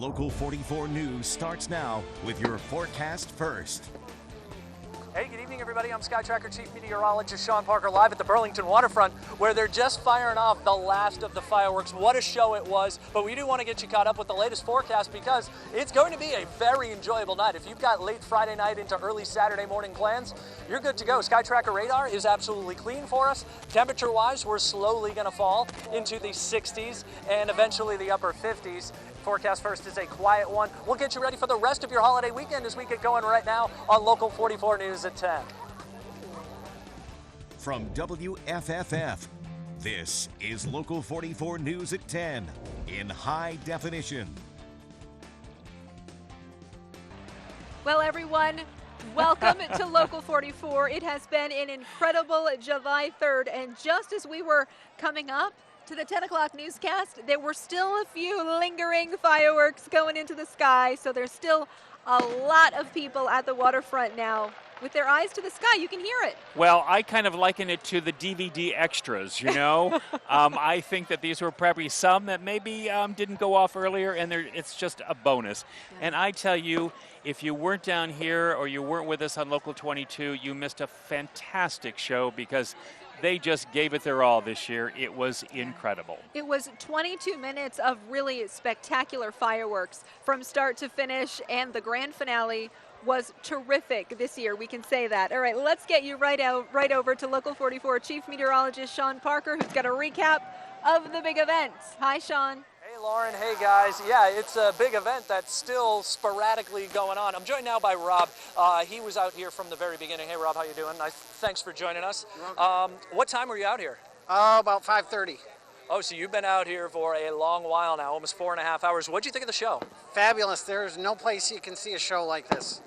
Local 44 News starts now with your forecast first. Hey, good evening, everybody. I'm Sky Tracker Chief Meteorologist Sean Parker, live at the Burlington waterfront, where they're just firing off the last of the fireworks. What a show it was. But we do want to get you caught up with the latest forecast because it's going to be a very enjoyable night. If you've got late Friday night into early Saturday morning plans, you're good to go. Sky Tracker radar is absolutely clean for us. Temperature-wise, we're slowly going to fall into the 60s and eventually the upper 50s. Forecast first is a quiet one. We'll get you ready for the rest of your holiday weekend as we get going right now on Local 44 News at 10. From WFFF, this is Local 44 News at 10 in high definition. Well, everyone, welcome to Local 44. It has been an incredible July 3rd, and just as we were coming up to the 10 o'clock newscast, there were still a few lingering fireworks going into the sky, so there's still a lot of people at the waterfront now with their eyes to the sky. You can hear it. Well, I kind of liken it to the DVD extras, you know. I think that these were probably some that maybe didn't go off earlier, and it's just a bonus. Yeah. And I tell you, if you weren't down here or you weren't with us on Local 22, you missed a fantastic show because they just gave it their all this year. It was incredible. It was 22 minutes of really spectacular fireworks from start to finish, and the grand finale was terrific this year. We can say that. All right, let's get you right over to Local 44 Chief Meteorologist Sean Parker, who's got a recap of the big events. Hi, Sean. Hey, Lauren. Hey, guys. Yeah, it's a big event that's still sporadically going on. I'm joined now by Rob. He was out here from the very beginning. Hey, Rob, how you doing? Thanks for joining us. What time were you out here? About 5:30. Oh, so you've been out here for a long while now, almost 4.5 hours. What'd you think of the show? Fabulous. There's no place you can see a show like this.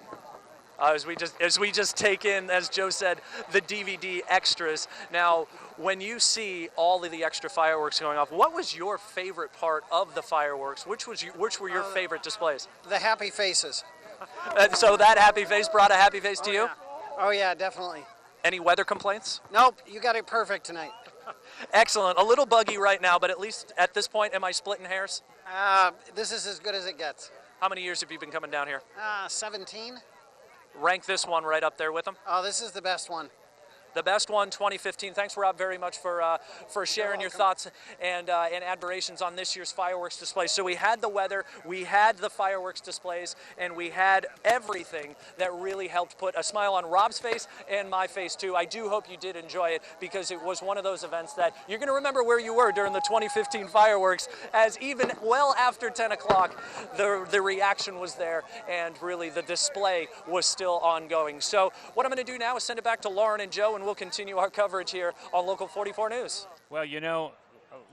As we just take in, as Joe said, the DVD extras. Now, when you see all of the extra fireworks going off, what was your favorite part of the fireworks? Which were your favorite displays? The happy faces. So that happy face brought a happy face to you? Yeah. Oh yeah, definitely. Any weather complaints? Nope, you got it perfect tonight. Excellent. A little buggy right now, but at least at this point, am I splitting hairs? This is as good as it gets. How many years have you been coming down here? 17. Rank this one right up there with them. Oh, this is the best one. The best one, 2015. Thanks, Rob, very much for sharing your thoughts and admirations on this year's fireworks display. So we had the weather, we had the fireworks displays, and we had everything that really helped put a smile on Rob's face and my face, too. I do hope you did enjoy it because it was one of those events that you're going to remember where you were during the 2015 fireworks, as even well after 10 o'clock, the reaction was there, and really the display was still ongoing. So what I'm going to do now is send it back to Lauren and Joe, and we'll continue our coverage here on Local 44 News. Well, you know,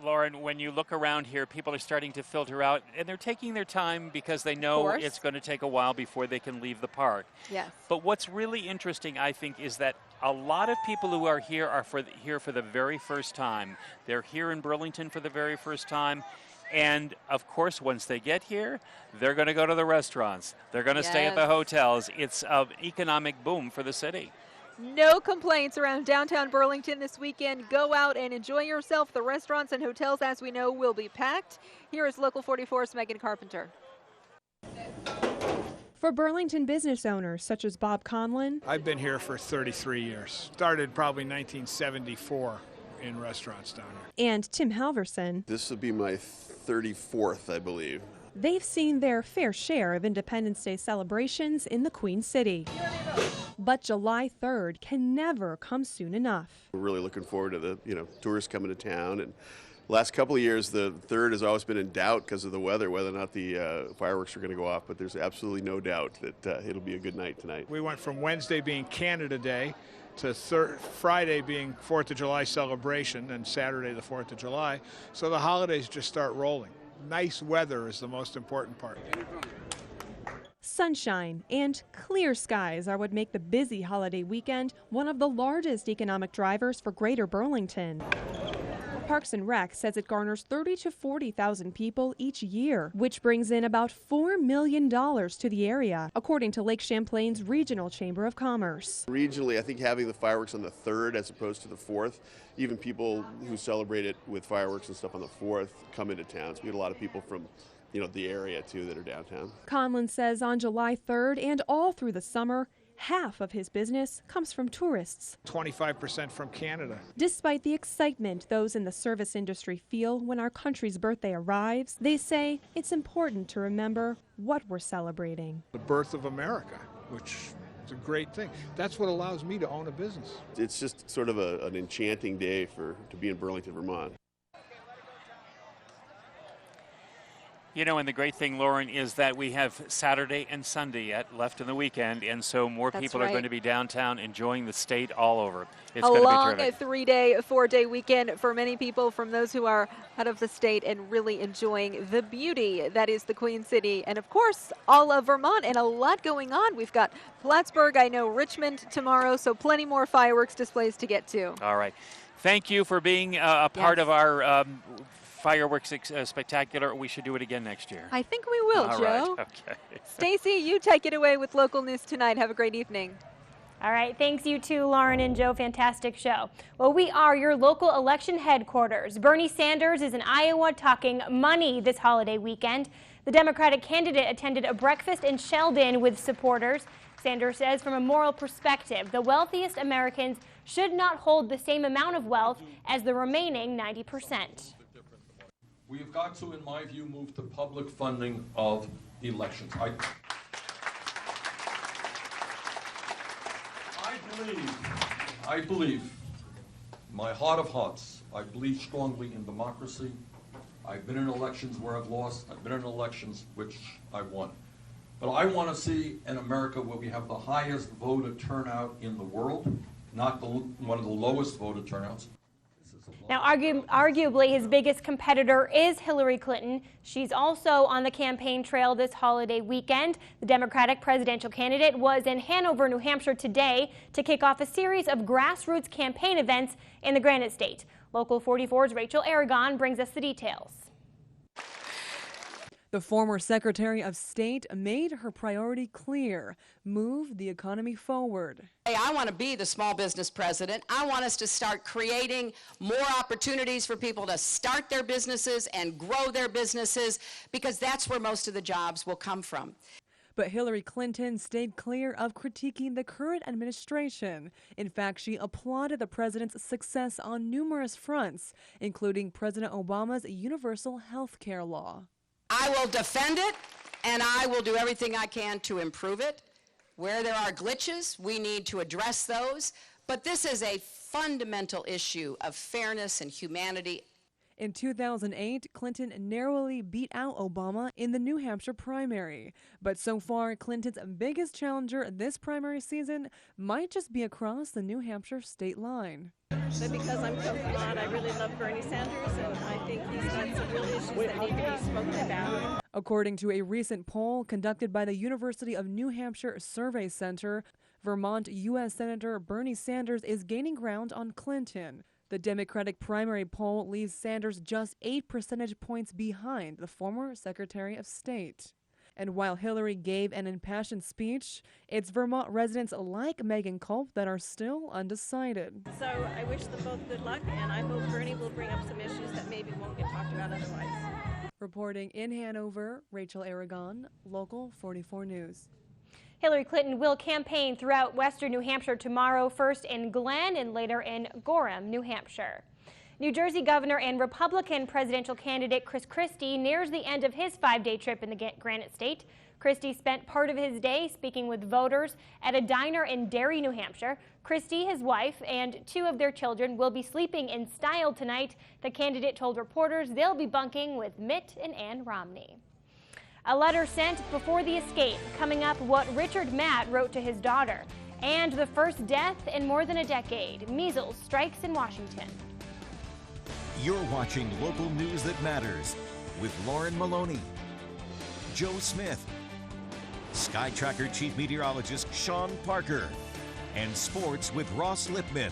Lauren, when you look around here, people are starting to filter out, and they're taking their time because they know it's going to take a while before they can leave the park. Yes. But what's really interesting, I think, is that a lot of people who are here are here for the very first time. They're here in Burlington for the very first time. And, of course, once they get here, they're going to go to the restaurants. They're going to stay at the hotels. It's an economic boom for the city. No complaints around downtown Burlington this weekend. Go out and enjoy yourself. The restaurants and hotels, as we know, will be packed. Here is Local 44's Megan Carpenter. For Burlington business owners such as Bob Conlon. I've been here for 33 years. Started probably 1974 in restaurants down here. And Tim Halverson. This will be my 34th, I believe. They've seen their fair share of Independence Day celebrations in the Queen City. But July 3rd can never come soon enough. We're really looking forward to the tourists coming to town. And last couple of years, the 3rd has always been in doubt because of the weather, whether or not the fireworks are going to go off. But there's absolutely no doubt that it'll be a good night tonight. We went from Wednesday being Canada Day to Friday being 4th of July celebration and Saturday the 4th of July. So the holidays just start rolling. Nice weather is the most important part. Sunshine and clear skies are what make the busy holiday weekend one of the largest economic drivers for Greater Burlington. Parks and Rec says it garners 30,000 to 40,000 people each year, which brings in about $4 million to the area, according to Lake Champlain's Regional Chamber of Commerce. Regionally, I think having the fireworks on the 3rd as opposed to the 4th, even people who celebrate it with fireworks and stuff on the 4th come into town. So we had a lot of people from the area too that are downtown. Conlon says on July 3rd and all through the summer, half of his business comes from tourists. 25% from Canada. Despite the excitement those in the service industry feel when our country's birthday arrives, they say it's important to remember what we're celebrating. The birth of America, which is a great thing. That's what allows me to own a business. It's just sort of an enchanting day to be in Burlington, Vermont. And the great thing, Lauren, is that we have Saturday and Sunday yet left in the weekend, and so more people are going to be downtown enjoying the state all over. It's going to be terrific. A long 3-day, 4-day weekend for many people, from those who are out of the state and really enjoying the beauty that is the Queen City, and of course all of Vermont, and a lot going on. We've got Plattsburgh, I know Richmond tomorrow, so plenty more fireworks displays to get to. All right. Thank you for being a part of our Fireworks Spectacular. We should do it again next year. I think we will, All Joe. Right. Okay. Stacy, you take it away with local news tonight. Have a great evening. All right, thanks you too, Lauren and Joe. Fantastic show. Well, we are your local election headquarters. Bernie Sanders is in Iowa talking money this holiday weekend. The Democratic candidate attended a breakfast in Sheldon with supporters. Sanders says from a moral perspective, the wealthiest Americans should not hold the same amount of wealth as the remaining 90%. We have got to, in my view, move to public funding of elections. I believe, in my heart of hearts, I believe strongly in democracy. I've been in elections where I've lost. I've been in elections which I've won. But I want to see an America where we have the highest voter turnout in the world, not one of the lowest voter turnouts. Now, arguably his biggest competitor is Hillary Clinton. She's also on the campaign trail this holiday weekend. The Democratic presidential candidate was in Hanover, New Hampshire today to kick off a series of grassroots campaign events in the Granite State. Local 44's Rachel Aragon brings us the details. The former Secretary of State made her priority clear: move the economy forward. Hey, I want to be the small business president. I want us to start creating more opportunities for people to start their businesses and grow their businesses, because that's where most of the jobs will come from. But Hillary Clinton stayed clear of critiquing the current administration. In fact, she applauded the president's success on numerous fronts, including President Obama's universal health care law. I will defend it, and I will do everything I can to improve it. Where there are glitches, we need to address those. But this is a fundamental issue of fairness and humanity. In 2008, Clinton narrowly beat out Obama in the New Hampshire primary. But so far, Clinton's biggest challenger this primary season might just be across the New Hampshire state line. But because I'm so flawed, I really love Bernie Sanders, and I think he's got some real issues that need to be spoken about. According to a recent poll conducted by the University of New Hampshire Survey Center, Vermont U.S. Senator Bernie Sanders is gaining ground on Clinton. The Democratic primary poll leaves Sanders just 8 percentage points behind the former Secretary of State. And while Hillary gave an impassioned speech, it's Vermont residents like Megan Culp that are still undecided. So I wish them both good luck, and I hope Bernie will bring up some issues that maybe won't get talked about otherwise. Reporting in Hanover, Rachel Aragon, Local 44 News. Hillary Clinton will campaign throughout western New Hampshire tomorrow, first in Glen and later in Gorham, New Hampshire. New Jersey Governor and Republican presidential candidate Chris Christie nears the end of his 5-day trip in the Granite State. Christie spent part of his day speaking with voters at a diner in Derry, New Hampshire. Christie, his wife, and 2 of their children will be sleeping in style tonight. The candidate told reporters they'll be bunking with Mitt and Ann Romney. A letter sent before the escape. Coming up, what Richard Matt wrote to his daughter. And the first death in more than a decade. Measles strikes in Washington. You're watching Local News That Matters with Lauren Maloney, Joe Smith, Sky Tracker Chief Meteorologist Sean Parker, and Sports with Ross Lipman.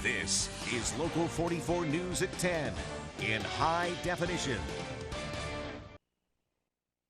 This is Local 44 News at 10 in high definition.